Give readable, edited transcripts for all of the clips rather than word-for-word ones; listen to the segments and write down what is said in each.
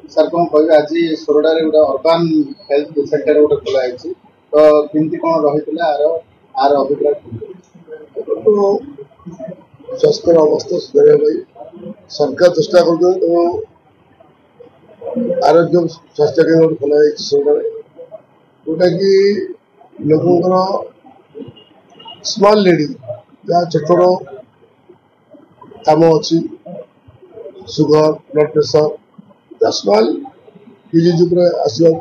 sir कौन कह आज सोरडा गोटे अर्बान हेल्थ सेंटर गोटे खोला तो केमती कौन रही आर अभिप्राय स्वास्थ्य अवस्था सुधार सरकार चेष्टा कर आरोग्य स्वास्थ्य केन्द्र खोला सोरडा जोटा कि लोकंर स्मॉल लेडी जहाँ छोट छोट कम अच्छी sugar blood pressure small disease आसो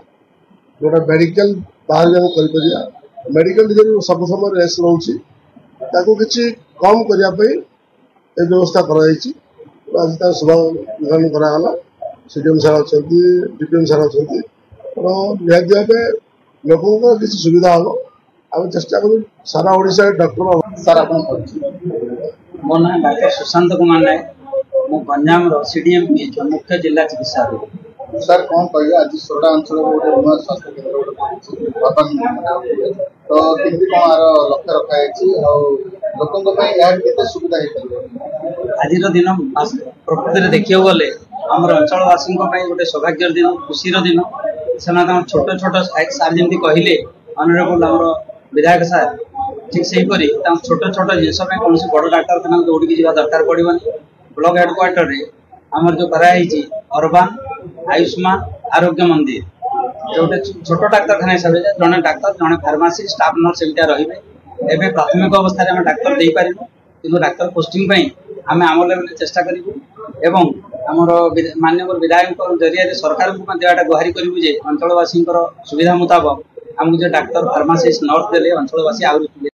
जोटा मेडिकल बाहर जाऊँ कर मेडिकल सब समय रेस रोचे कि कम करने व्यवस्था कराई आज तार शुभारंभ कराला सीडीएम सार अच्छा डीपीएम सार अच्छा निहती भाव लोक किसी सुविधा हम आम चेष्टा करूँ सारा ओडिशा डॉक्टर सर आप मो ना डॉक्टर सुशांत कुमार नायक मो गंजाम सीडीएम पीएचओ मुख्य जिला चिकित्सा सर कौन कह आज सोरडा अंचल गोटे नुआ स्वास्थ्य केन्द्र तो केमती कौन आर लक्ष्य रखाई लोक के सुविधा आज दिन प्रकृति देखा गले आम अंचलवासी गोटे सौभाग्यर दिन खुशीर दिन से छोट छोट सार जमी कहले अनरेबल आम विधायक सार ठीक से छोट छोट जिनस कौन बड़ डाक्तखाना दौड़ की दरकार पड़ोनी ब्लॉक हेडक्वार्टर रे आमर जो कराई अर्बान आयुष्मान आरोग्य मंदिर जोटे छोट डाक्तखाना हिसाब से जड़े डाक्तर जड़े फार्मासी स्टाफ नर्स एमती रही एवं प्राथमिक अवस्था में डाक्तर दे पारू कि डाक्तर पोस्टिंग आम आम लेवल चेष्टा करूँ एवं आमर माननीय विधायक जरिया सरकार को देवाटा गुहारी करूँ जे अंचलवासी सुविधा मुताबक आमको जो डाक्तर फार्मासीस्ट नर्स देले अंचलवासी आहुरी